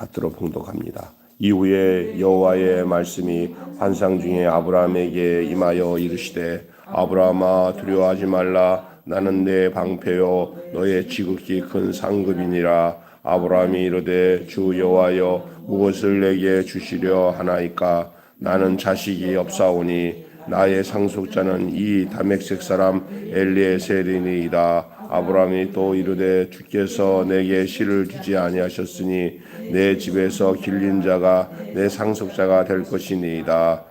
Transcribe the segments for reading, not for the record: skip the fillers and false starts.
받들어 봉독합니다. 이후에 여호와의 말씀이 환상 중에 아브라함에게 임하여 이르시되 아브라함아 두려워하지 말라. 나는 내 방패요 너의 지극히 큰 상급이니라. 아브라함이 이르되 주 여호와여 무엇을 내게 주시려 하나이까. 나는 자식이 없사오니 나의 상속자는 이 다메섹 사람 엘리에셀이니이다. 아브라함이 또 이르되 주께서 내게 씨를 주지 아니하셨으니 내 집에서 길린 자가 내 상속자가 될 것이니이다.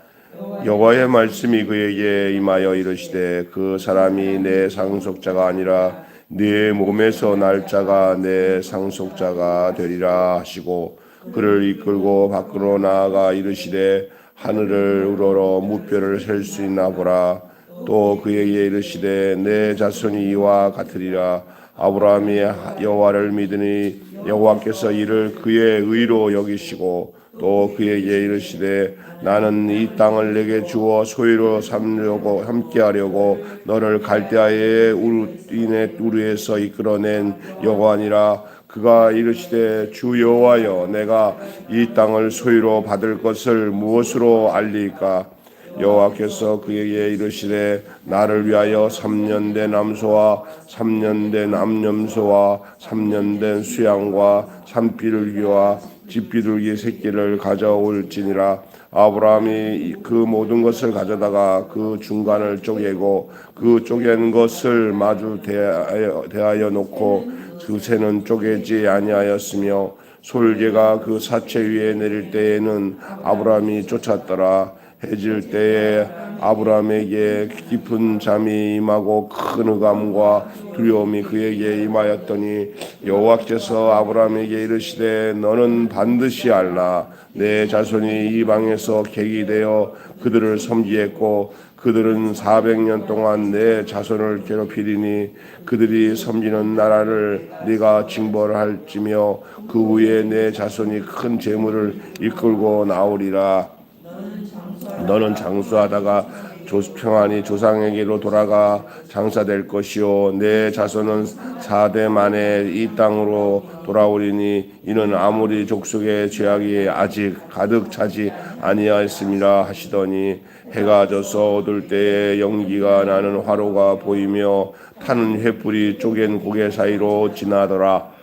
여호와의 말씀이 그에게 임하여 이르시되 그 사람이 내 상속자가 아니라 네 몸에서 날 자가 내 상속자가 되리라 하시고 그를 이끌고 밖으로 나아가 이르시되 하늘을 우러러 무뼈를 셀 수 있나 보라. 또 그에게 이르시되 내 자손이 이와 같으리라. 아브라함이 여호와를 믿으니 여호와께서 이를 그의 의로 여기시고 또 그에게 이르시되 나는 이 땅을 내게 주어 소유로 삼려고 함께하려고 너를 갈대아의 우르에서 이끌어낸 여호와니라. 그가 이르시되 주 여호와여 내가 이 땅을 소유로 받을 것을 무엇으로 알리까. 여호와께서 그에게 이르시되 나를 위하여 3년 된 암소와 3년 된 암염소와 3년 된 수양과 산비둘기와 집비둘기 새끼를 가져올지니라. 아브라함이 그 모든 것을 가져다가 그 중간을 쪼개고 그 쪼갠 것을 마주 대하여 놓고 그 새는 쪼개지 아니하였으며 솔개가 그 사체 위에 내릴 때에는 아브라함이 쫓았더라. 해질 때에 아브라함에게 깊은 잠이 임하고 큰 의감과 두려움이 그에게 임하였더니 여호와께서 아브라함에게 이르시되 너는 반드시 알라. 내 자손이 이방에서 객이 되어 그들을 섬기했고 그들은 400년 동안 내 자손을 괴롭히리니 그들이 섬기는 나라를 네가 징벌할지며 그 후에 내 자손이 큰 재물을 이끌고 나오리라. 너는 장수하다가 평안히 조상에게로 돌아가 장사될 것이요 내 자손은 4대 만에 이 땅으로 돌아오리니 이는 아모리 족속의 죄악이 아직 가득 차지 아니하였음이라 하시더니 해가 져서 어두울 때에 연기가 나는 화로가 보이며 타는 횃불이 쪼갠 고개 사이로 지나더라.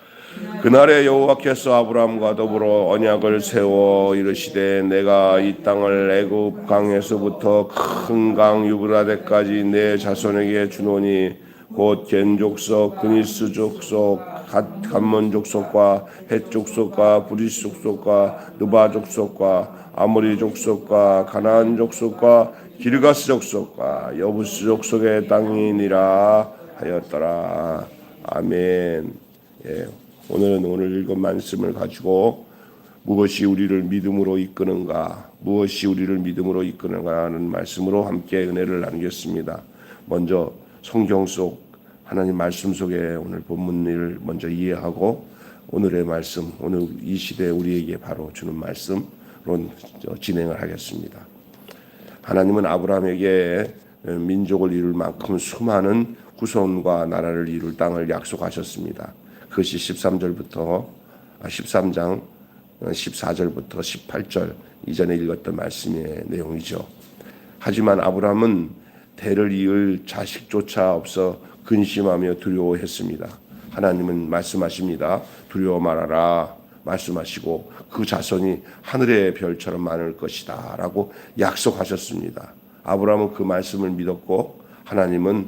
그날에 여호와께서 아브라함과 더불어 언약을 세워 이르시되 내가 이 땅을 애굽 강에서부터 큰 강 유브라데까지 내 자손에게 주노니 곧 겐 족속, 그니스 족속, 간몬 족속과 헷 족속과 브리스 족속과 느바 족속과 아모리 족속과 가나안 족속과 기르가스 족속과 여부스 족속의 땅이니라 하였더라. 아멘. 예. 오늘은 오늘 읽은 말씀을 가지고 무엇이 우리를 믿음으로 이끄는가, 무엇이 우리를 믿음으로 이끄는가 하는 말씀으로 함께 은혜를 나누겠습니다. 먼저 성경 속 하나님 말씀 속에 오늘 본문을 먼저 이해하고 오늘의 말씀, 오늘 이 시대에 우리에게 바로 주는 말씀으로 진행을 하겠습니다. 하나님은 아브라함에게 민족을 이룰 만큼 수많은 후손과 나라를 이룰 땅을 약속하셨습니다. 그것이 13장 14절부터 18절 이전에 읽었던 말씀의 내용이죠. 하지만 아브라함은 대를 이을 자식조차 없어 근심하며 두려워했습니다. 하나님은 말씀하십니다. 두려워 말아라 말씀하시고 그 자손이 하늘의 별처럼 많을 것이다 라고 약속하셨습니다. 아브라함은 그 말씀을 믿었고 하나님은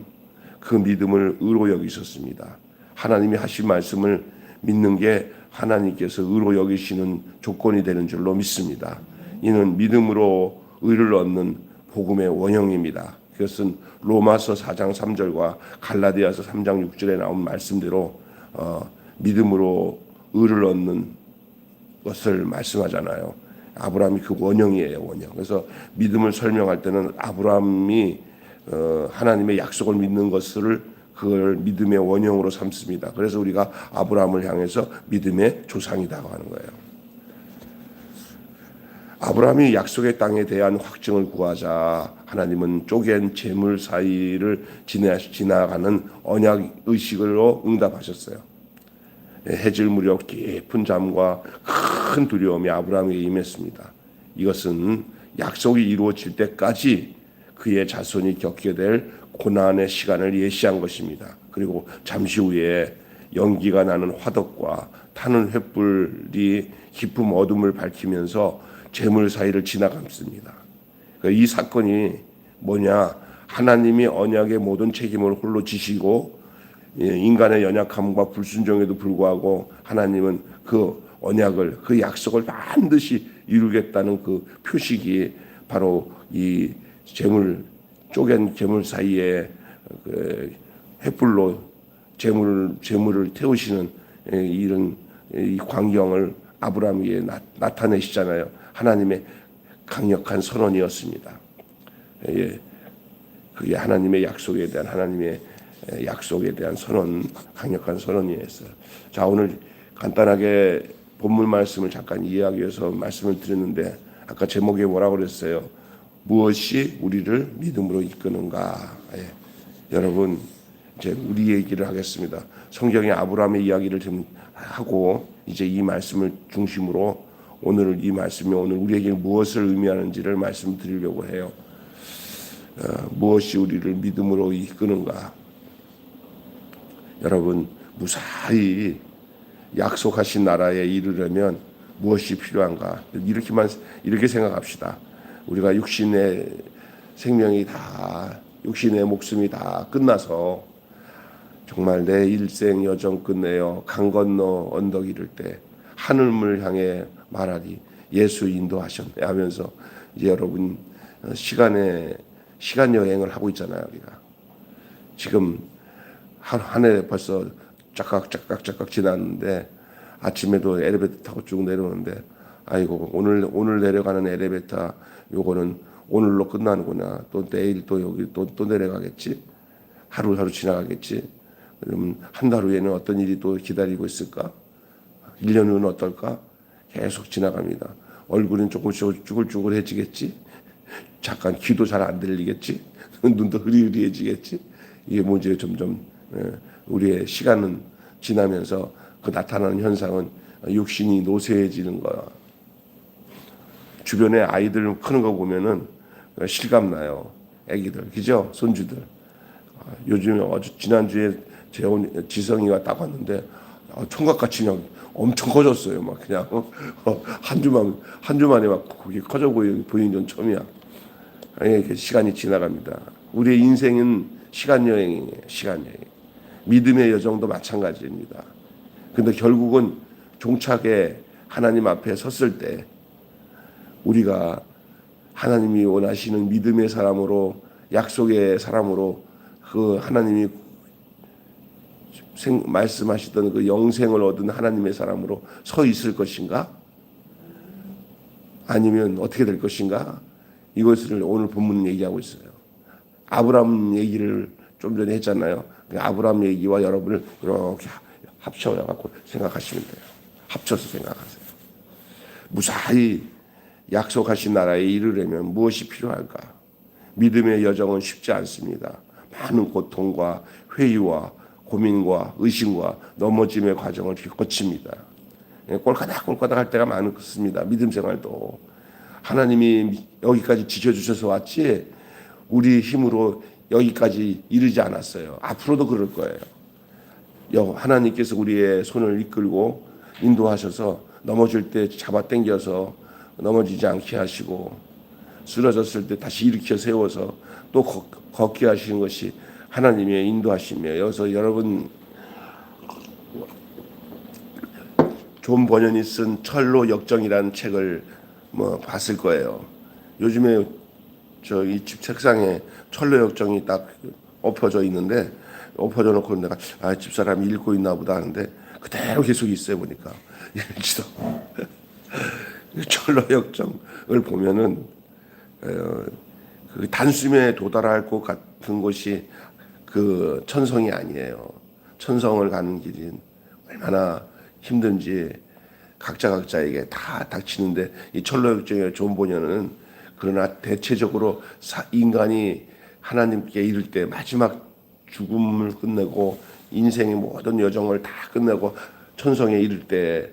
그 믿음을 의로 여기셨습니다. 하나님이 하신 말씀을 믿는 게 하나님께서 의로 여기시는 조건이 되는 줄로 믿습니다. 이는 믿음으로 의를 얻는 복음의 원형입니다. 그것은 로마서 4장 3절과 갈라디아서 3장 6절에 나온 말씀대로 믿음으로 의를 얻는 것을 말씀하잖아요. 아브라함이 그 원형이에요. 원형. 그래서 믿음을 설명할 때는 아브라함이 하나님의 약속을 믿는 것을 그걸 믿음의 원형으로 삼습니다. 그래서 우리가 아브라함을 향해서 믿음의 조상이라고 하는 거예요. 아브라함이 약속의 땅에 대한 확증을 구하자 하나님은 쪼갠 재물 사이를 지나가는 언약 의식으로 응답하셨어요. 해질 무렵 깊은 잠과 큰 두려움이 아브라함에게 임했습니다. 이것은 약속이 이루어질 때까지 그의 자손이 겪게 될 고난의 시간을 예시한 것입니다. 그리고 잠시 후에 연기가 나는 화덕과 타는 횃불이 깊은 어둠을 밝히면서 재물 사이를 지나갔습니다. 이 사건이 뭐냐? 하나님이 언약의 모든 책임을 홀로 지시고 인간의 연약함과 불순종에도 불구하고 하나님은 그 언약을, 그 약속을 반드시 이루겠다는 그 표식이 바로 이 쪼갠 재물 사이에 그 횃불로 재물을 태우시는 이런 이 광경을 아브라함에게 나타내시잖아요. 하나님의 강력한 선언이었습니다. 그게 하나님의 약속에 대한 선언, 강력한 선언이었어요. 자, 오늘 간단하게 본문 말씀을 잠깐 이해하기 위해서 말씀을 드렸는데 아까 제목에 뭐라고 그랬어요? 무엇이 우리를 믿음으로 이끄는가? 여러분, 이제 우리 얘기를 하겠습니다. 성경의 아브라함의 이야기를 좀 하고 이제 이 말씀을 중심으로 오늘 이 말씀이 오늘 우리에게 무엇을 의미하는지를 말씀드리려고 해요. 무엇이 우리를 믿음으로 이끄는가? 여러분, 무사히 약속하신 나라에 이르려면 무엇이 필요한가? 이렇게 생각합시다. 우리가 육신의 생명이 다, 육신의 목숨이 다 끝나서 정말 내 일생 여정 끝내어 강 건너 언덕 이를 때 하늘을 향해 말하리 예수 인도하셨네 하면서 이제 여러분 시간 여행을 하고 있잖아요. 우리가 지금 한 해 벌써 짝깍 지났는데 아침에도 엘리베이터 타고 쭉 내려오는데 아이고 오늘 내려가는 엘리베이터 요거는 오늘로 끝나는구나. 또 내일 또 여기 또 내려가겠지. 하루 지나가겠지. 그러면 한 달 후에는 어떤 일이 또 기다리고 있을까? 1년 후는 어떨까? 계속 지나갑니다. 얼굴은 조금씩 쭈글쭈글해지겠지. 잠깐 귀도 잘 안 들리겠지. 눈도 흐리흐리해지겠지. 이게 뭐지? 점점 우리의 시간은 지나면서 그 나타나는 현상은 육신이 노쇠해지는 거야. 주변에 아이들 크는 거 보면은 실감 나요. 아기들, 그죠? 손주들. 요즘에 지난주에 지성이가 딱 왔는데 총각같이 그냥 엄청 커졌어요. 막 그냥 한 주만에 막 그게 커져 보이는 건 처음이야. 이렇게 시간이 지나갑니다. 우리의 인생은 시간 여행이에요. 시간 여행. 믿음의 여정도 마찬가지입니다. 근데 결국은 종착에 하나님 앞에 섰을 때 우리가 하나님이 원하시는 믿음의 사람으로 약속의 사람으로 그 하나님이 말씀하시던 그 영생을 얻은 하나님의 사람으로 서 있을 것인가? 아니면 어떻게 될 것인가? 이것을 오늘 본문은 얘기하고 있어요. 아브라함 얘기를 좀 전에 했잖아요. 아브라함 얘기와 여러분을 이렇게 합쳐갖고 생각하시면 돼요. 합쳐서 생각하세요. 무사히 약속하신 나라에 이르려면 무엇이 필요할까? 믿음의 여정은 쉽지 않습니다. 많은 고통과 회의와 고민과 의심과 넘어짐의 과정을 거칩니다. 꼴까닥 할 때가 많습니다. 믿음 생활도. 하나님이 여기까지 지켜주셔서 왔지 우리 힘으로 여기까지 이르지 않았어요. 앞으로도 그럴 거예요. 하나님께서 우리의 손을 이끌고 인도하셔서 넘어질 때 잡아 당겨서 넘어지지 않게 하시고 쓰러졌을 때 다시 일으켜 세워서 또 걷게 하시는 것이 하나님의 인도하심이에요. 여기서 여러분 존 버년이 쓴 철로 역정이라는 책을 봤을 거예요. 요즘에 이 집 책상에 철로 역정이 딱 엎어져 있는데 엎어져 놓고 내가 집사람이 읽고 있나 보다 하는데 그대로 계속 있어요. 보니까 읽지도 철로 역정을 보면은 그 단숨에 도달할 것 같은 것이 그 천성이 아니에요. 천성을 가는 길이 얼마나 힘든지 각자에게 다 닥치는데 이 철로 역정의 존 보녀는 그러나 대체적으로 인간이 하나님께 이를 때 마지막 죽음을 끝내고 인생의 모든 여정을 다 끝내고 천성에 이를 때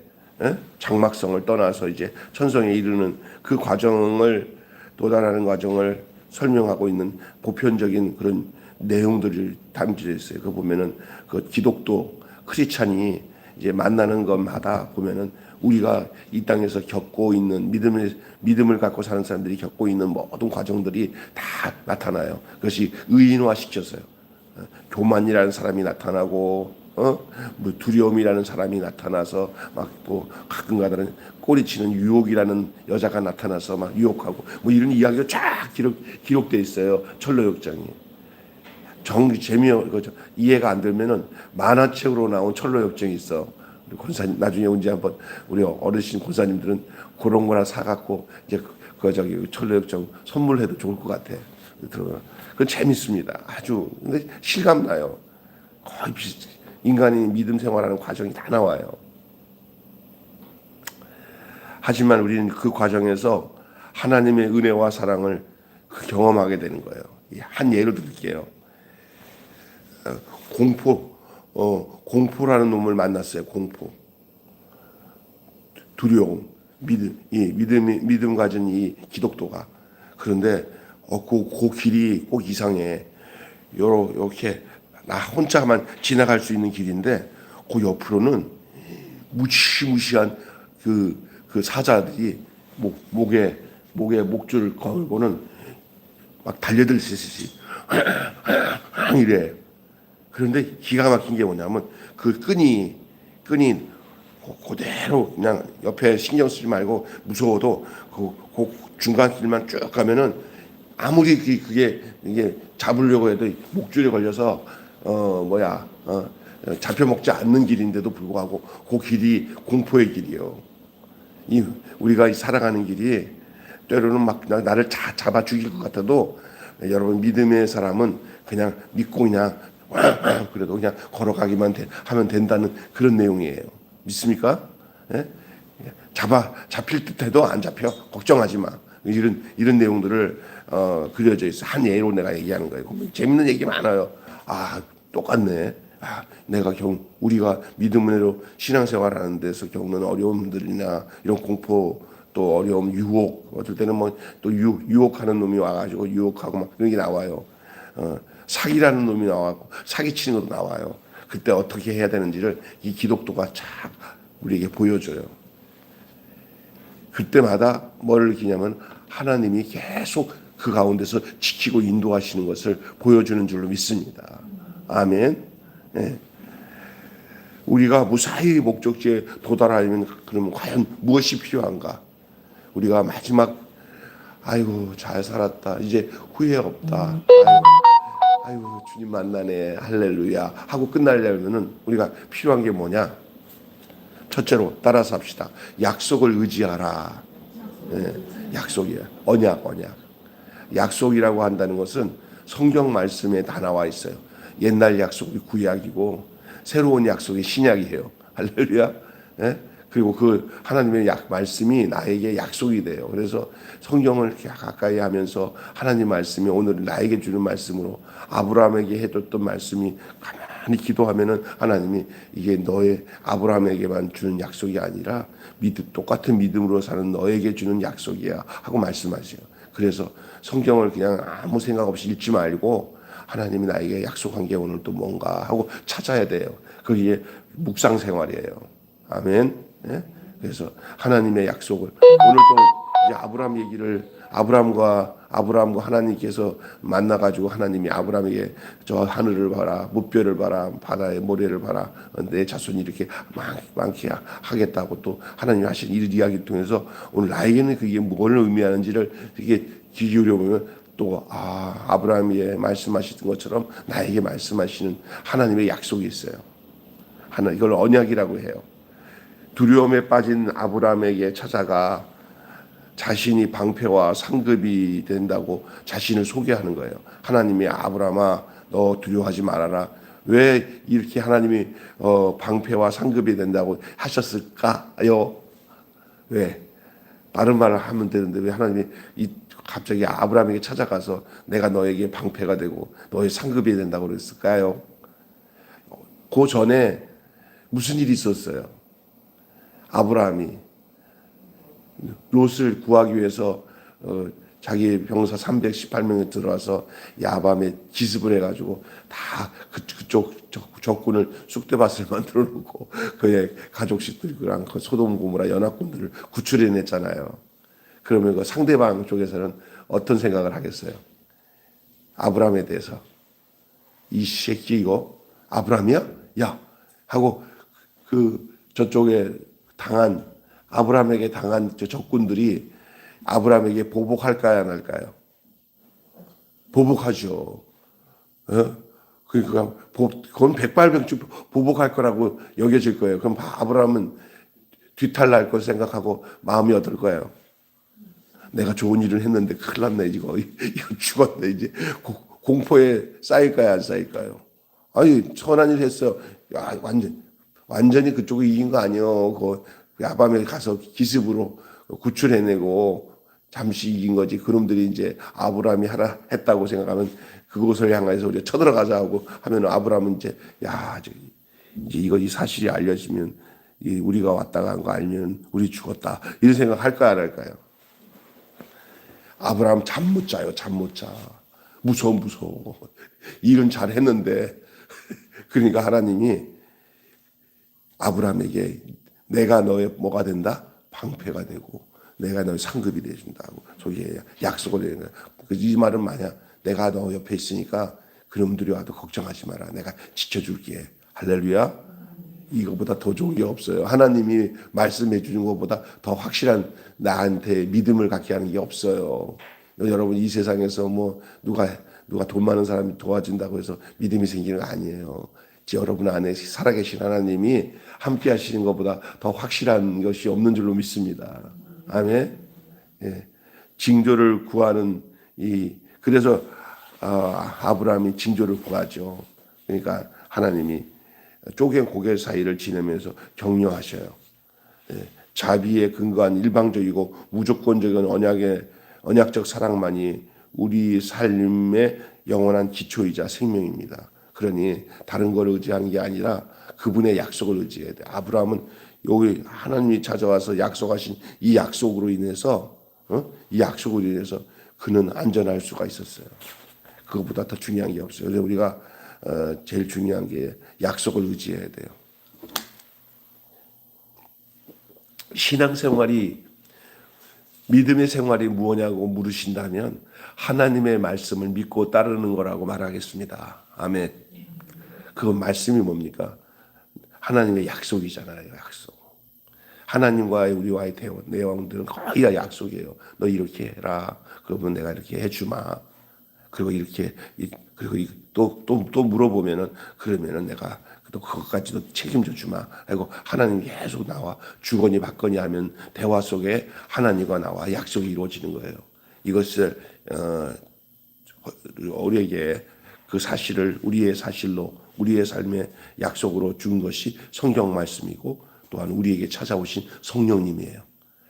장막성을 떠나서 이제 천성에 이르는 그 과정을 도달하는 과정을 설명하고 있는 보편적인 그런 내용들이 담겨져 있어요. 그 보면은 그 기독교 크리스찬이 이제 만나는 것마다 보면은 우리가 이 땅에서 겪고 있는 믿음을 갖고 사는 사람들이 겪고 있는 모든 과정들이 다 나타나요. 그것이 의인화시켜서요. 교만이라는 사람이 나타나고, 뭐 두려움이라는 사람이 나타나서 막 또 가끔가다는 꼬리치는 유혹이라는 여자가 나타나서 막 유혹하고 뭐 이런 이야기가 쫙 기록돼 있어요. 철로역정이. 재미없고 이해가 안 되면은 만화책으로 나온 철로역정이 있어. 우리 권사님 나중에 언제 한번 우리 어르신 권사님들은 그런 거나 사갖고 이제 저기 철로역정 선물해도 좋을 것 같아. 들어가. 그건 재밌습니다. 아주 근데 실감 나요. 거의 인간이 믿음 생활하는 과정이 다 나와요. 하지만 우리는 그 과정에서 하나님의 은혜와 사랑을 경험하게 되는 거예요. 한 예를 드릴게요. 공포라는 놈을 만났어요. 공포, 두려움, 믿음 가진 이 기독도가. 그런데 그 길이 꼭 이상해. 이렇게 나 혼자만 지나갈 수 있는 길인데 그 옆으로는 무시무시한 그 사자들이 목에 목줄을 걸고는 막 달려들듯이 이래. 그런데 기가 막힌 게 뭐냐면 그 끈이 그대로 그냥 옆에 신경 쓰지 말고 무서워도 그 중간 길만 쭉 가면은 아무리 이게 잡으려고 해도 목줄에 걸려서 잡혀먹지 않는 길인데도 불구하고 그 길이 공포의 길이에요. 우리가 살아가는 길이 때로는 막 나를 잡아 죽일 것 같아도 여러분 믿음의 사람은 그냥 믿고 그냥 그래도 그냥 걸어가기만 하면 된다는 그런 내용이에요. 믿습니까? 예? 잡힐 듯해도 안 잡혀. 걱정하지 마. 이런 내용들을 그려져 있어. 한 예로 내가 얘기하는 거예요. 재밌는 얘기 많아요. 똑같네. 우리가 믿음으로 신앙생활하는 데서 겪는 어려움들이나 이런 공포 또 어려움, 유혹, 어떨 때는 뭐 또 유혹하는 놈이 와가지고 유혹하고 막 그런 게 나와요. 사기라는 놈이 나와고 사기치는 것도 나와요. 그때 어떻게 해야 되는지를 이 기독도가 쫙 우리에게 보여줘요. 그때마다 뭘 느끼냐면 하나님이 계속 그 가운데서 지키고 인도하시는 것을 보여주는 줄로 믿습니다. 아멘. 네. 우리가 무사히 목적지에 도달하려면 그러면 과연 무엇이 필요한가? 우리가 마지막 아이고 잘 살았다. 이제 후회 없다. 아이고 주님 만나네. 할렐루야. 하고 끝나려면은 우리가 필요한 게 뭐냐? 첫째로 따라서 합시다. 약속을 의지하라. 네, 약속이야. 언약. 약속이라고 한다는 것은 성경 말씀에 다 나와 있어요. 옛날 약속이 구약이고 새로운 약속이 신약이에요. 할렐루야. 네? 그리고 그 하나님의 말씀이 나에게 약속이 돼요. 그래서 성경을 이렇게 가까이 하면서 하나님 말씀이 오늘 나에게 주는 말씀으로 아브라함에게 해줬던 말씀이 가만히 기도하면은 하나님이 이게 너의 아브라함에게만 주는 약속이 아니라 똑같은 믿음으로 사는 너에게 주는 약속이야 하고 말씀하세요. 그래서 성경을 그냥 아무 생각 없이 읽지 말고 하나님이 나에게 약속한 게 오늘 또 뭔가 하고 찾아야 돼요. 그게 묵상 생활이에요. 아멘. 네? 그래서 하나님의 약속을 오늘 또 이제 아브라함과 하나님께서 만나가지고 하나님이 아브라함에게 저 하늘을 봐라, 무뼈를 봐라, 바다의 모래를 봐라, 내 자손이 이렇게 많게 하겠다고 또 하나님이 하신 이 이야기를 통해서 오늘 나에게는 그게 뭘 의미하는지를 이게 귀 기울여 보면 또 아브라함이 말씀하시던 것처럼 나에게 말씀하시는 하나님의 약속이 있어요. 이걸 언약이라고 해요. 두려움에 빠진 아브라함에게 찾아가 자신이 방패와 상급이 된다고 자신을 소개하는 거예요. 하나님이 아브라함아 너 두려워하지 말아라. 왜 이렇게 하나님이 방패와 상급이 된다고 하셨을까요? 왜? 다른 말을 하면 되는데 왜 하나님이 갑자기 아브라함에게 찾아가서 내가 너에게 방패가 되고 너의 상급이 된다고 그랬을까요? 그 전에 무슨 일이 있었어요? 아브라함이 롯을 구하기 위해서 자기 병사 318명이 들어와서 야밤에 기습을 해가지고 다 그쪽 적군을 쑥대밭을 만들어 놓고 그의 가족식들이랑 그 소돔 고모라 연합군들을 구출해냈잖아요. 그러면 그 상대방 쪽에서는 어떤 생각을 하겠어요? 아브라함에 대해서 이 새끼 이거 아브라함이야? 야 하고 그 저쪽에 당한 아브라함에게 당한 저 적군들이 아브라함에게 보복할까요, 안 할까요? 보복하죠. 그러니까 그건 백발백중 보복할 거라고 여겨질 거예요. 그럼 아브라함은 뒤탈날 걸 생각하고 마음이 어떨 거예요? 내가 좋은 일을 했는데 큰일 났네 이거 죽었네 이제 공포에 쌓일까요, 안 쌓일까요? 아니 선한 일 했어. 야, 완전히 그쪽이 이긴 거 아니요. 그 야밤에 가서 기습으로 구출해내고 잠시 이긴 거지. 그놈들이 이제 아브라함이 하나 했다고 생각하면 그곳을 향해서 우리가 쳐들어가자 하고 하면 아브라함은 이제 이제 이 사실이 알려지면 우리가 왔다 간 거 알면 우리 죽었다 이런 생각 할까요, 안 할까요? 아브라함 잠 못 자요. 잠 못 자. 무서워. 일은 잘 했는데 그러니까 하나님이 아브라함에게 내가 너의 뭐가 된다? 방패가 되고 내가 너의 상급이 돼준다고 소리에 약속을 내는 거야. 이 말은 만약 내가 너 옆에 있으니까 그놈들이 와도 걱정하지 마라. 내가 지켜줄게. 할렐루야. 이거보다 더 좋은 게 없어요. 하나님이 말씀해 주는 것보다 더 확실한 나한테 믿음을 갖게 하는 게 없어요. 여러분 이 세상에서 뭐 누가 돈 많은 사람이 도와준다고 해서 믿음이 생기는 거 아니에요. 여러분 안에 살아계신 하나님이 함께 하시는 것보다 더 확실한 것이 없는 줄로 믿습니다. 아멘. 예. 징조를 구하는 그래서 아브라함이 징조를 구하죠. 그러니까 하나님이 쪼갠 고개 사이를 지내면서 격려하셔요. 예. 자비에 근거한 일방적이고 무조건적인 언약적 사랑만이 우리 삶의 영원한 기초이자 생명입니다. 그러니 다른 걸 의지하는 게 아니라 그분의 약속을 의지해야 돼. 아브라함은 여기 하나님이 찾아와서 약속하신 이 약속으로 인해서 그는 안전할 수가 있었어요. 그것보다 더 중요한 게 없어요. 그래서 우리가 제일 중요한 게 약속을 의지해야 돼요. 신앙생활이 믿음의 생활이 무엇냐고 물으신다면 하나님의 말씀을 믿고 따르는 거라고 말하겠습니다. 아멘. 그 말씀이 뭡니까? 하나님의 약속이잖아요. 약속. 하나님과의 우리와의 내용들은 거의 다 약속이에요. 너 이렇게 해라. 그러면 내가 이렇게 해주마. 그리고 이렇게 또 물어보면은 그러면은 내가 또 그것까지도 책임져 주마. 하고 하나님 계속 나와 주거니 받거니 하면 대화 속에 하나님과 나와 약속이 이루어지는 거예요. 이것을 우리에게 그 사실을 우리의 사실로 우리의 삶의 약속으로 준 것이 성경 말씀이고 또한 우리에게 찾아오신 성령님이에요.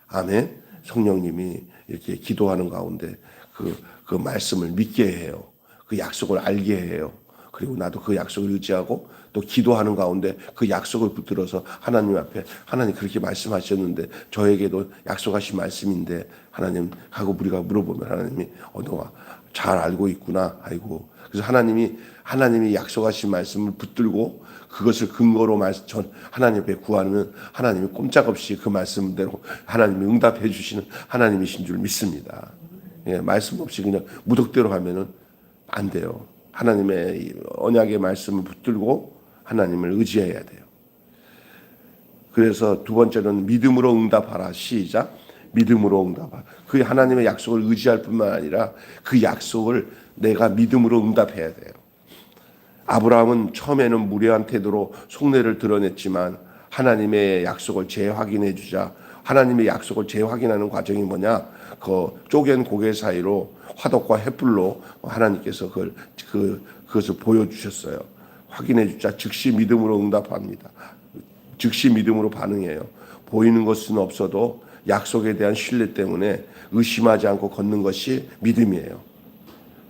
아멘. 성령님이 이렇게 기도하는 가운데 그 말씀을 믿게 해요. 그 약속을 알게 해요. 그리고 나도 그 약속을 의지하고 또 기도하는 가운데 그 약속을 붙들어서 하나님 앞에 하나님 그렇게 말씀하셨는데 저에게도 약속하신 말씀인데 하나님 하고 우리가 물어보면 하나님이 너가 잘 알고 있구나. 아이고. 그래서 하나님이 약속하신 말씀을 붙들고 그것을 근거로 하나님 앞에 구하면 하나님이 꼼짝없이 그 말씀대로 하나님이 응답해 주시는 하나님이신 줄 믿습니다. 예, 말씀 없이 그냥 무덕대로 하면은 안 돼요. 하나님의 언약의 말씀을 붙들고 하나님을 의지해야 돼요. 그래서 두 번째는 믿음으로 응답하라. 시작. 믿음으로 응답하라. 그 하나님의 약속을 의지할 뿐만 아니라 그 약속을 내가 믿음으로 응답해야 돼요. 아브라함은 처음에는 무례한 태도로 속내를 드러냈지만 하나님의 약속을 재확인해 주자. 하나님의 약속을 재확인하는 과정이 뭐냐? 그 쪼갠 고개 사이로 화덕과 횃불로 하나님께서 그것을 보여주셨어요. 확인해 주자 즉시 믿음으로 응답합니다. 즉시 믿음으로 반응해요. 보이는 것은 없어도 약속에 대한 신뢰 때문에 의심하지 않고 걷는 것이 믿음이에요.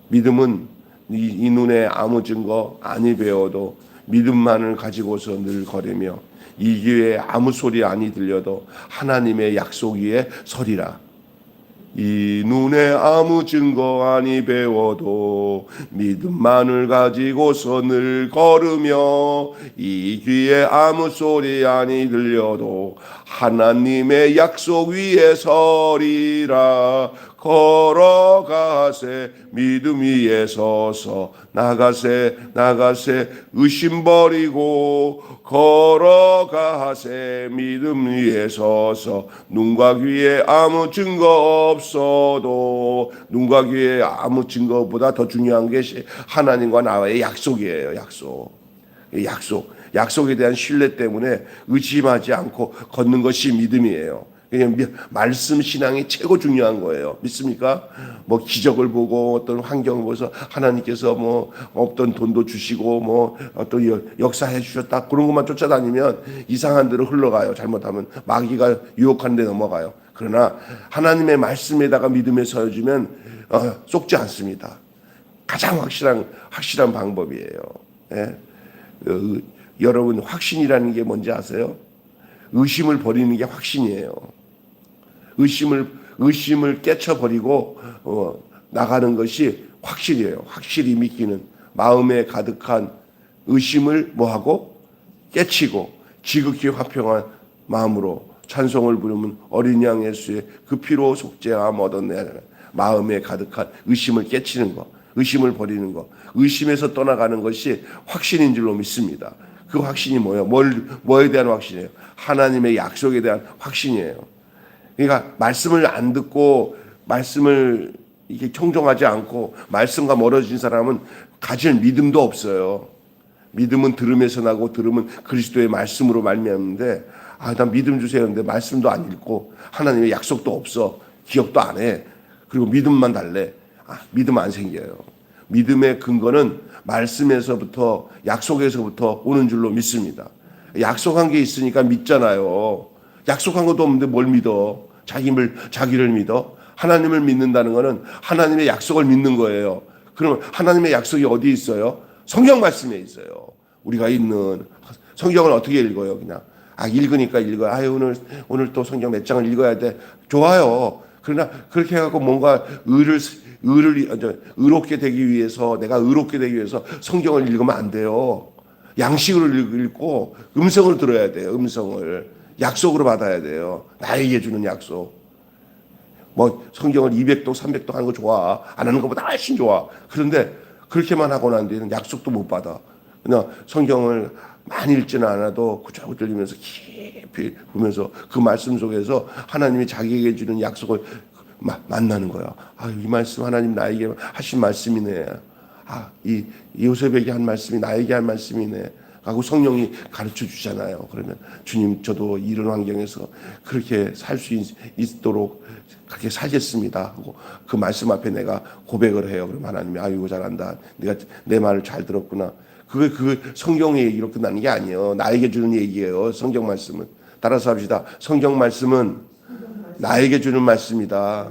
믿음은 이 눈에 아무 증거 아니 배워도 믿음만을 가지고서 늘 걸으며 이 기회에 아무 소리 아니 들려도 하나님의 약속 위에 서리라. 이 눈에 아무 증거 아니 배워도 믿음만을 가지고서 늘 걸으며 이 귀에 아무 소리 아니 들려도 하나님의 약속 위에 서리라. 걸어가세 믿음 위에 서서 나가세 의심 버리고 걸어가세 믿음 위에 서서 눈과 귀에 아무 증거 없어도 눈과 귀에 아무 증거보다 더 중요한 것이 하나님과 나와의 약속이에요. 약속에 대한 신뢰 때문에 의심하지 않고 걷는 것이 믿음이에요. 그냥 말씀 신앙이 최고 중요한 거예요. 믿습니까? 뭐 기적을 보고 어떤 환경을 보면서 하나님께서 뭐 없던 돈도 주시고 뭐 어떤 역사해 주셨다 그런 것만 쫓아다니면 이상한 데로 흘러가요. 잘못하면 마귀가 유혹하는 데 넘어가요. 그러나 하나님의 말씀에다가 믿음에 서주면 속지 않습니다. 가장 확실한 방법이에요. 예? 여러분 확신이라는 게 뭔지 아세요? 의심을 버리는 게 확신이에요. 의심을 깨쳐버리고 나가는 것이 확실이에요. 확실히 믿기는 마음에 가득한 의심을 뭐하고 깨치고 지극히 화평한 마음으로 찬송을 부르면 어린 양 예수의 그 피로 속죄함 얻었네. 마음에 가득한 의심을 깨치는 것, 의심을 버리는 것, 의심에서 떠나가는 것이 확신인 줄로 믿습니다. 그 확신이 뭐예요? 뭐에 대한 확신이에요? 하나님의 약속에 대한 확신이에요. 그러니까 말씀을 안 듣고 말씀을 이게 청종하지 않고 말씀과 멀어진 사람은 가질 믿음도 없어요. 믿음은 들음에서 나고 들음은 그리스도의 말씀으로 말미암는데 난 믿음 주세요. 근데 말씀도 안 읽고 하나님의 약속도 없어. 기억도 안 해. 그리고 믿음만 달래. 믿음 안 생겨요. 믿음의 근거는 말씀에서부터 약속에서부터 오는 줄로 믿습니다. 약속한 게 있으니까 믿잖아요. 약속한 것도 없는데 뭘 믿어? 자기를 믿어? 하나님을 믿는다는 것은 하나님의 약속을 믿는 거예요. 그러면 하나님의 약속이 어디 있어요? 성경 말씀에 있어요. 우리가 읽는 성경을 어떻게 읽어요? 그냥 읽으니까 읽어요. 오늘 또 성경 몇 장을 읽어야 돼. 좋아요. 그러나 그렇게 해갖고 뭔가 의롭게 되기 위해서 내가 의롭게 되기 위해서 성경을 읽으면 안 돼요. 양식으로 읽고 음성을 들어야 돼요. 음성을 약속으로 받아야 돼요. 나에게 주는 약속. 뭐 성경을 200도 300도 하는 거 좋아. 안 하는 것보다 훨씬 좋아. 그런데 그렇게만 하고 난 뒤에는 약속도 못 받아. 그냥 성경을 많이 읽지는 않아도 구절구절 들리면서 깊이 보면서 그 말씀 속에서 하나님이 자기에게 주는 약속을 만나는 거야. 이 말씀 하나님 나에게 하신 말씀이네. 이 요셉에게 한 말씀이 나에게 한 말씀이네. 하고 성령이 가르쳐 주잖아요. 그러면 주님 저도 이런 환경에서 그렇게 살 수 있도록 그렇게 살겠습니다 하고 그 말씀 앞에 내가 고백을 해요. 그럼 하나님이 아이고 잘한다. 네가 내 말을 잘 들었구나. 그 성경의 얘기로 끝나는 게 아니에요. 나에게 주는 얘기예요. 성경 말씀은. 따라서 합시다. 성경 말씀은 나에게 주는 말씀이다.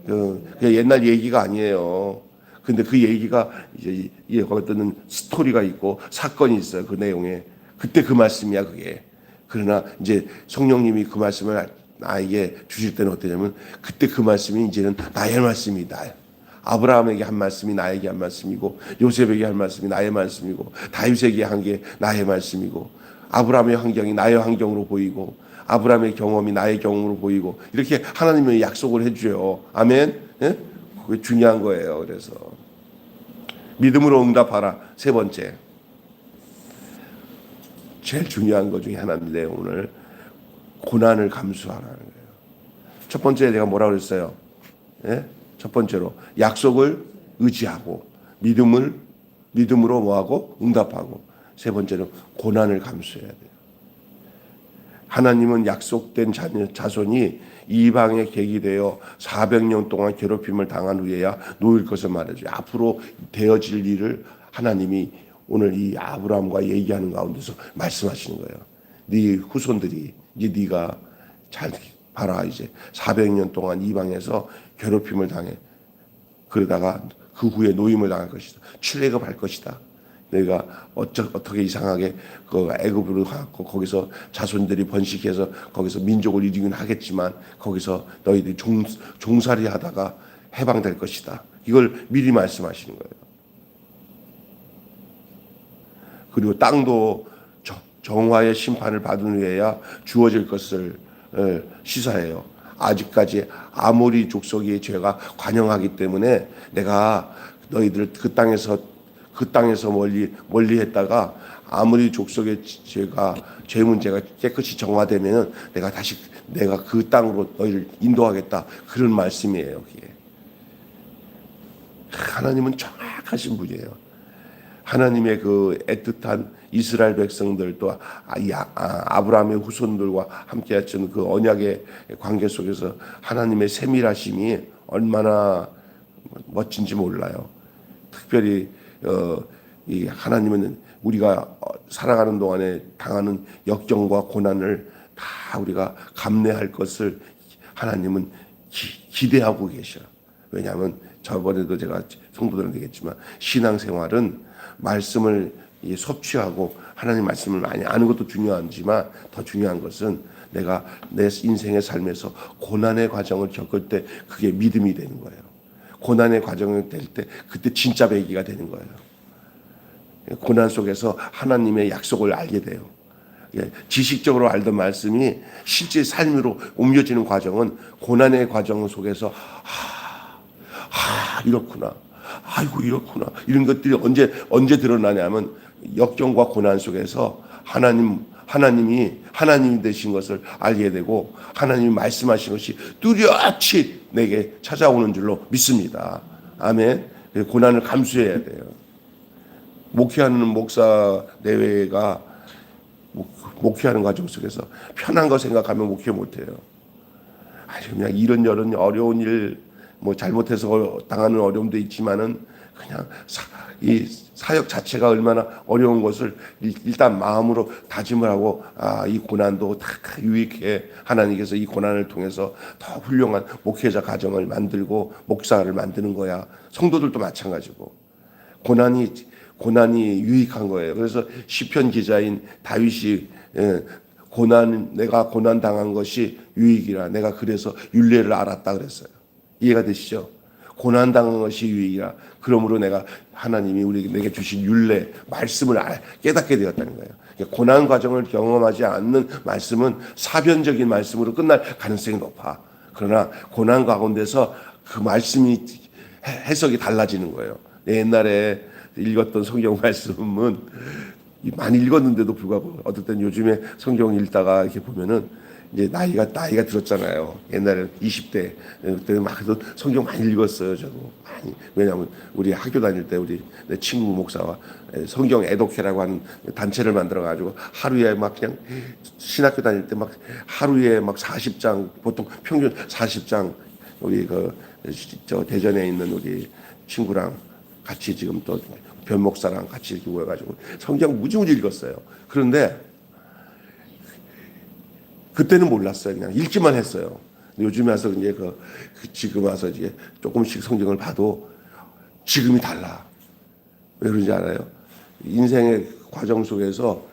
그냥 옛날 얘기가 아니에요. 근데 그 얘기가 이제 어떤 스토리가 있고 사건이 있어요. 그 내용에. 그때 그 말씀이야, 그게. 그러나 이제 성령님이 그 말씀을 나에게 주실 때는 어떠냐면 그때 그 말씀이 이제는 나의 말씀이다. 아브라함에게 한 말씀이 나에게 한 말씀이고 요셉에게 한 말씀이 나의 말씀이고 다윗에게 한 게 나의 말씀이고 아브라함의 환경이 나의 환경으로 보이고 아브라함의 경험이 나의 경험으로 보이고 이렇게 하나님의 약속을 해줘요. 아멘. 예? 그게 중요한 거예요. 그래서 믿음으로 응답하라. 세 번째, 제일 중요한 것 중에 하나인데 오늘 고난을 감수하라는 거예요. 첫 번째 내가 뭐라고 그랬어요? 예? 첫 번째로 약속을 의지하고 믿음으로 뭐하고 응답하고 세 번째로 고난을 감수해야 돼요. 하나님은 약속된 자손이 이방에 객이 되어 400년 동안 괴롭힘을 당한 후에야 놓일 것을 말해줘요. 앞으로 되어질 일을 하나님이 오늘 이 아브라함과 얘기하는 가운데서 말씀하시는 거예요. 네 후손들이 이제 네가 잘 봐라. 이제 400년 동안 이방에서 괴롭힘을 당해. 그러다가 그 후에 노임을 당할 것이다. 출애굽할 것이다. 내가 어떻게 이상하게 그 애굽으로 가고 거기서 자손들이 번식해서 거기서 민족을 이루긴 하겠지만 거기서 너희들이 종살이 하다가 해방될 것이다. 이걸 미리 말씀하시는 거예요. 그리고 땅도 정화의 심판을 받은 후에야 주어질 것을 시사해요. 아직까지 아모리 족속의 죄가 관영하기 때문에 내가 너희들 그 땅에서 멀리 했다가 아모리 족속의 죄 문제가 깨끗이 정화되면은 내가 그 땅으로 너희를 인도하겠다. 그런 말씀이에요. 그게. 하나님은 정확하신 분이에요. 하나님의 그 애틋한 이스라엘 백성들 또 아브라함의 후손들과 함께 했던 그 언약의 관계 속에서 하나님의 세밀하심이 얼마나 멋진지 몰라요. 특별히 이 하나님은 우리가 살아가는 동안에 당하는 역경과 고난을 다 우리가 감내할 것을 하나님은 기대하고 계셔요. 왜냐하면 저번에도 제가 성도들한테 얘기했지만 신앙생활은 말씀을 섭취하고 하나님 말씀을 많이 아는 것도 중요하지만 더 중요한 것은 내가 내 인생의 삶에서 고난의 과정을 겪을 때 그게 믿음이 되는 거예요. 고난의 과정이 될 때 그때 진짜 배기가 되는 거예요. 고난 속에서 하나님의 약속을 알게 돼요. 지식적으로 알던 말씀이 실제 삶으로 옮겨지는 과정은 고난의 과정 속에서 이렇구나. 아이고 이렇구나. 이런 것들이 언제 드러나냐면 역경과 고난 속에서 하나님이 되신 것을 알게 되고 하나님이 말씀하신 것이 뚜렷이 내게 찾아오는 줄로 믿습니다. 아멘. 고난을 감수해야 돼요. 목회하는 목사 내외가 목회하는 과정 속에서 편한 거 생각하면 목회 못해요. 그냥 이런저런 어려운 일, 잘못해서 당하는 어려움도 있지만은 그냥 이 사역 자체가 얼마나 어려운 것을 일단 마음으로 다짐을 하고 이 고난도 다 유익해 하나님께서 이 고난을 통해서 더 훌륭한 목회자 가정을 만들고 목사를 만드는 거야. 성도들도 마찬가지고 고난이 유익한 거예요. 그래서 시편 기자인 다윗이 내가 고난 당한 것이 유익이라 내가 그래서 율례를 알았다 그랬어요. 이해가 되시죠? 고난 당한 것이 유익이라 그러므로 하나님이 내게 주신 율례 말씀을 깨닫게 되었다는 거예요. 고난 과정을 경험하지 않는 말씀은 사변적인 말씀으로 끝날 가능성이 높아. 그러나 고난 가운데서 그 말씀이 해석이 달라지는 거예요. 옛날에 읽었던 성경 말씀은 많이 읽었는데도 불구하고 어떨 땐 요즘에 성경 읽다가 이렇게 보면은 이제 나이가 들었잖아요. 옛날에 20대 그때는 막 성경 많이 읽었어요. 저도 많이. 왜냐하면 우리 학교 다닐 때 내 친구 목사와 성경 애독회라고 하는 단체를 만들어 가지고 하루에 막 그냥 신학교 다닐 때 막 하루에 막 40장 보통 평균 40장 우리 저 대전에 있는 우리 친구랑 같이 지금 또 변 목사랑 같이 이렇게 모여가지고 성경 무지무지 읽었어요. 그런데 그때는 몰랐어요. 그냥 읽기만 했어요. 요즘에 와서 이제 지금 와서 이제 조금씩 성경을 봐도 지금이 달라. 왜 그런지 알아요? 인생의 과정 속에서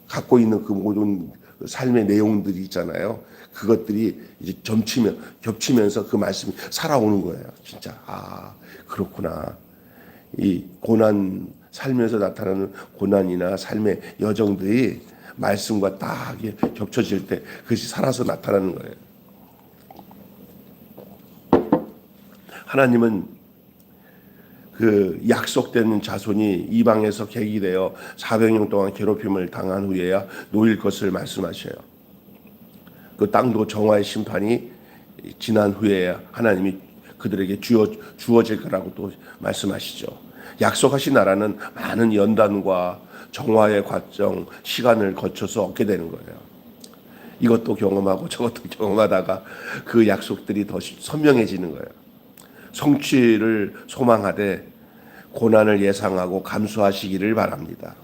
갖고 있는 그 모든 삶의 내용들이 있잖아요. 그것들이 이제 겹치면서 그 말씀이 살아오는 거예요. 진짜 그렇구나. 이 고난 삶에서 나타나는 고난이나 삶의 여정들이 말씀과 딱 겹쳐질 때 그것이 살아서 나타나는 거예요. 하나님은 그 약속된 자손이 이방에서 객이되어 400년 동안 괴롭힘을 당한 후에야 놓일 것을 말씀하셔요. 그 땅도 정화의 심판이 지난 후에야 하나님이 그들에게 주어질 거라고 또 말씀하시죠. 약속하신 나라는 많은 연단과 정화의 과정, 시간을 거쳐서 얻게 되는 거예요. 이것도 경험하고 저것도 경험하다가 그 약속들이 더 선명해지는 거예요. 성취를 소망하되 고난을 예상하고 감수하시기를 바랍니다.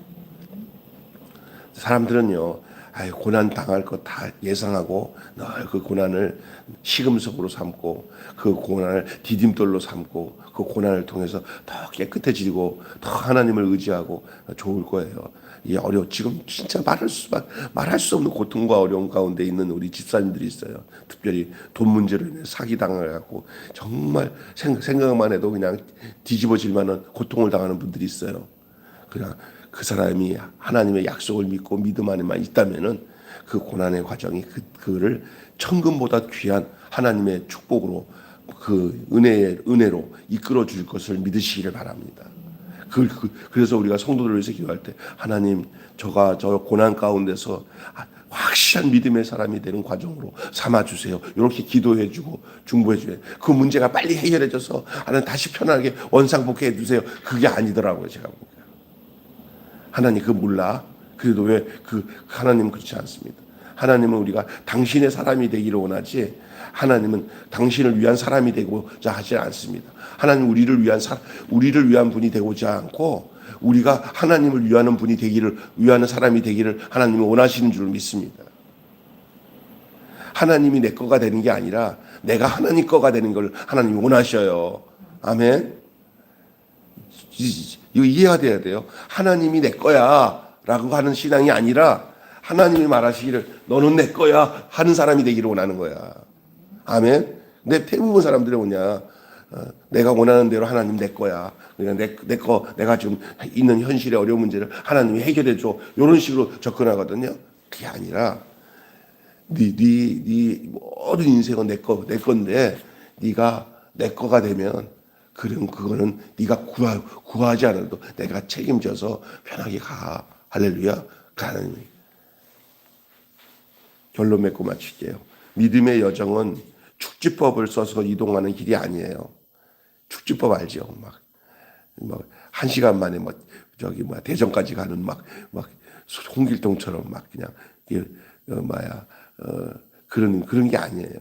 사람들은요, 고난 당할 것 다 예상하고 늘 그 고난을 시금석으로 삼고 그 고난을 디딤돌로 삼고 그 고난을 통해서 더 깨끗해지고 더 하나님을 의지하고 좋을 거예요. 이 지금 진짜 말할 수 없는 고통과 어려움 가운데 있는 우리 집사님들이 있어요. 특별히 돈 문제로 인해 사기당하고 정말 생각만 해도 그냥 뒤집어질 만한 고통을 당하는 분들이 있어요. 그냥 그 사람이 하나님의 약속을 믿고 믿음 안에만 있다면은 그 고난의 과정이 그를 천금보다 귀한 하나님의 축복으로 그 은혜로 이끌어 줄 것을 믿으시기를 바랍니다. 그래서 우리가 성도들을 위해서 기도할 때 하나님 저 고난 가운데서 확실한 믿음의 사람이 되는 과정으로 삼아주세요. 이렇게 기도해주고 중보해줘요. 그 문제가 빨리 해결해져서 하나님 다시 편하게 원상복귀해 주세요. 그게 아니더라고요. 제가 보니까. 하나님 그거 몰라. 그래도 왜 하나님은 그렇지 않습니다. 하나님은 우리가 당신의 사람이 되기를 원하지 하나님은 당신을 위한 사람이 되고자 하지 않습니다. 하나님 우리를 위한 분이 되고자 않고 우리가 하나님을 위하는 사람이 되기를 하나님이 원하시는 줄 믿습니다. 하나님이 내 거가 되는 게 아니라 내가 하나님 거가 되는 걸 하나님이 원하셔요. 아멘. 이거 이해가 돼야 돼요. 하나님이 내 거야 라고 하는 신앙이 아니라 하나님이 말하시기를 너는 내 거야 하는 사람이 되기를 원하는 거야. 아멘. 근데 대부분 사람들이 뭐냐, 내가 원하는 대로 하나님 내 거야. 그냥 내가 지금 있는 현실의 어려운 문제를 하나님이 해결해 줘. 이런 식으로 접근하거든요. 그게 아니라 네 모든 인생은 내 건데 네가 내 거가 되면 그럼 그거는 네가 구하지 않아도 내가 책임져서 편하게 가. 할렐루야. 그 하나님이 결론 맺고 마칠게요. 믿음의 여정은 축지법을 써서 이동하는 길이 아니에요. 축지법 알죠? 막 1시간 만에 대전까지 가는 홍길동처럼 그냥 그런 게 아니에요.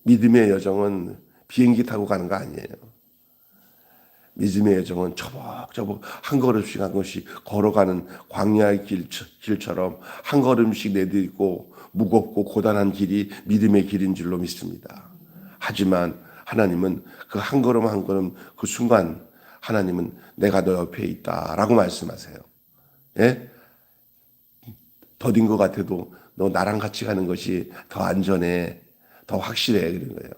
믿음의 여정은 비행기 타고 가는 거 아니에요. 믿음의 여정은 저벅저벅 한 걸음씩 한 걸음씩 걸어가는 광야의 길처럼 한 걸음씩 내딛고 무겁고 고단한 길이 믿음의 길인 줄로 믿습니다. 하지만 하나님은 그 한 걸음 한 걸음 그 순간 하나님은 내가 너 옆에 있다라고 말씀하세요. 예? 더딘 것 같아도 너 나랑 같이 가는 것이 더 안전해, 더 확실해 그런 거예요.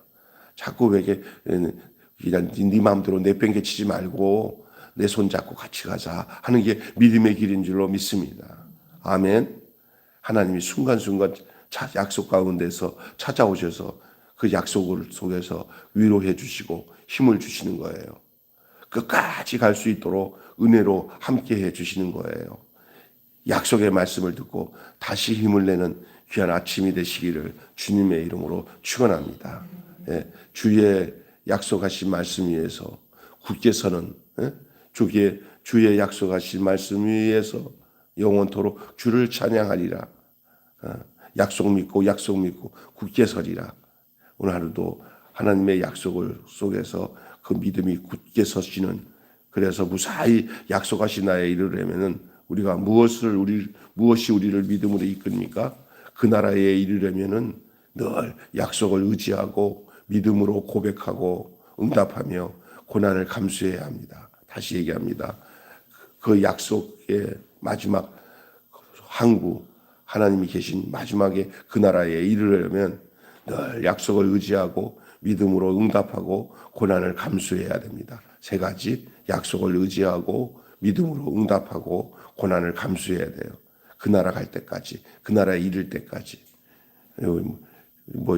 자꾸 왜게 그냥 네 마음대로 내팽개치지 말고 내 손 잡고 같이 가자 하는 게 믿음의 길인 줄로 믿습니다. 아멘. 하나님이 순간순간 약속 가운데서 찾아오셔서 그 약속을 속에서 위로해 주시고 힘을 주시는 거예요. 끝까지 갈 수 있도록 은혜로 함께해 주시는 거예요. 약속의 말씀을 듣고 다시 힘을 내는 귀한 아침이 되시기를 주님의 이름으로 축원합니다. 예, 주의 약속하신 말씀 위에서 굳게 서는 주의 약속하신 말씀 위에서 영원토록 주를 찬양하리라. 약속 믿고 굳게 서리라. 오늘 하루도 하나님의 약속을 속에서 그 믿음이 굳게 서시는, 그래서 무사히 약속하신 나라에 이르려면은 우리가 무엇이 우리를 믿음으로 이끕니까? 그 나라에 이르려면은 늘 약속을 의지하고 믿음으로 고백하고 응답하며 고난을 감수해야 합니다. 다시 얘기합니다. 그 약속의 마지막 항구, 하나님이 계신 마지막에 그 나라에 이르려면 늘 약속을 의지하고 믿음으로 응답하고 고난을 감수해야 됩니다. 세 가지, 약속을 의지하고 믿음으로 응답하고 고난을 감수해야 돼요. 그 나라 갈 때까지, 그 나라에 이를 때까지.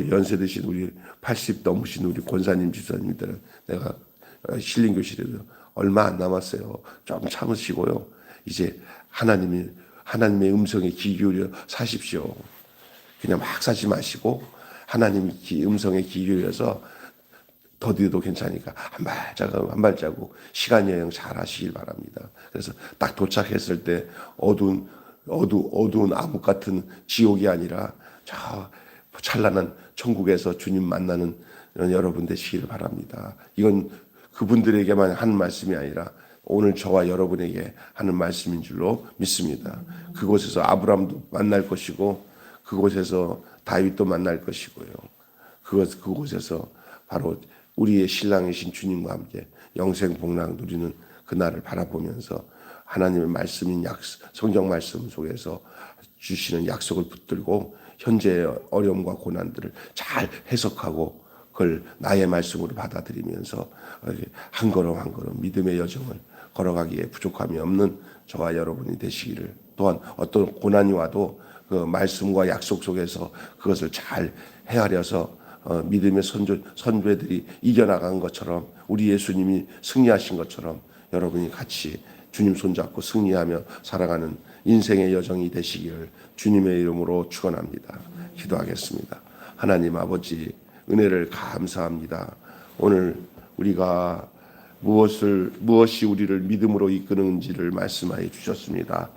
연세 드신 우리 80 넘으신 우리 권사님 집사님들은 내가 신림교실에도 얼마 안 남았어요. 좀 참으시고요. 이제 하나님의 음성에 귀 기울여 사십시오. 그냥 막 사지 마시고 하나님 음성에 귀 기울여서 더디도 괜찮으니까 한 발자국 시간 여행 잘 하시길 바랍니다. 그래서 딱 도착했을 때 어두운 암흑 같은 지옥이 아니라 저 찬란한 천국에서 주님 만나는 여러분 되시기를 바랍니다. 이건 그분들에게만 하는 말씀이 아니라 오늘 저와 여러분에게 하는 말씀인 줄로 믿습니다. 그곳에서 아브라함도 만날 것이고 그곳에서 다윗도 만날 것이고요. 그곳에서 바로 우리의 신랑이신 주님과 함께 영생 복락 누리는 그날을 바라보면서 하나님의 말씀인 성경 말씀 속에서 주시는 약속을 붙들고 현재의 어려움과 고난들을 잘 해석하고 그걸 나의 말씀으로 받아들이면서 한 걸음 한 걸음 믿음의 여정을 걸어가기에 부족함이 없는 저와 여러분이 되시기를, 또한 어떤 고난이 와도 그 말씀과 약속 속에서 그것을 잘 헤아려서 믿음의 선배들이 이겨나간 것처럼, 우리 예수님이 승리하신 것처럼 여러분이 같이 주님 손잡고 승리하며 살아가는 인생의 여정이 되시기를 주님의 이름으로 축원합니다. 기도하겠습니다. 하나님 아버지, 은혜를 감사합니다. 오늘 우리가 무엇이 우리를 믿음으로 이끄는지를 말씀하여 주셨습니다.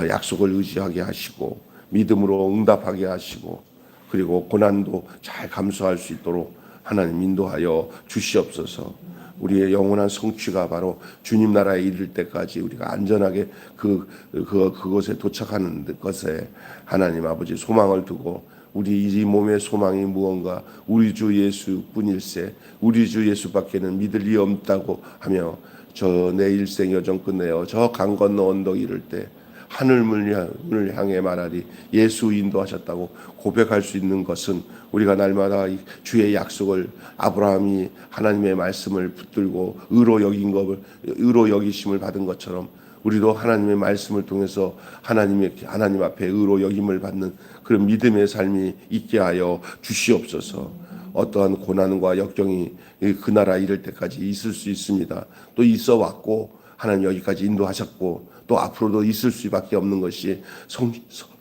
약속을 의지하게 하시고 믿음으로 응답하게 하시고 그리고 고난도 잘 감수할 수 있도록 하나님 인도하여 주시옵소서. 우리의 영원한 성취가 바로 주님 나라에 이를 때까지 우리가 안전하게 그곳에 도착하는 것에 하나님 아버지 소망을 두고, 우리 이 몸의 소망이 무언가 우리 주 예수뿐일세, 우리 주 예수밖에는 믿을 리 없다고 하며 저 내 일생 여정 끝내어 저 강 건너 언덕 이를 때 하늘문을 향해 말하리 예수 인도하셨다고 고백할 수 있는 것은, 우리가 날마다 주의 약속을, 아브라함이 하나님의 말씀을 붙들고 의로 여기심을 받은 것처럼 우리도 하나님의 말씀을 통해서 하나님 앞에 의로 여김을 받는 그런 믿음의 삶이 있게 하여 주시옵소서. 어떠한 고난과 역경이 그 나라 이를 때까지 있을 수 있습니다. 또 있어 왔고 하나님 여기까지 인도하셨고 또 앞으로도 있을 수밖에 없는 것이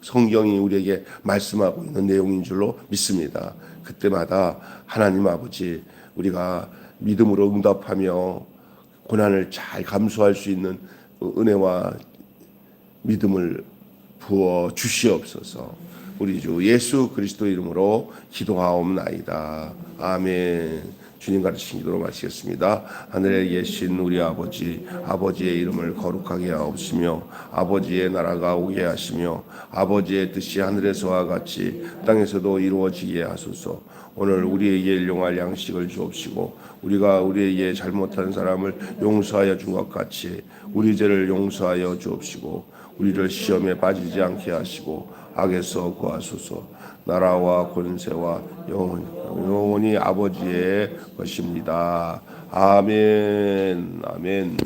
성경이 우리에게 말씀하고 있는 내용인 줄로 믿습니다. 그때마다 하나님 아버지, 우리가 믿음으로 응답하며 고난을 잘 감수할 수 있는 은혜와 믿음을 부어 주시옵소서. 우리 주 예수 그리스도 이름으로 기도하옵나이다. 아멘. 주님 가르치신 기도로 마치겠습니다. 하늘에 계신 우리 아버지, 아버지의 이름을 거룩하게 하옵시며 아버지의 나라가 오게 하시며 아버지의 뜻이 하늘에서와 같이 땅에서도 이루어지게 하소서. 오늘 우리에게 일용할 양식을 주옵시고 우리가 우리에게 잘못한 사람을 용서하여 준 것 같이 우리 죄를 용서하여 주옵시고 우리를 시험에 빠지지 않게 하시고 악에서 구하소서. 나라와 권세와 영원히 아버지의 것입니다. 아멘. 아멘.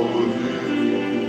아버지,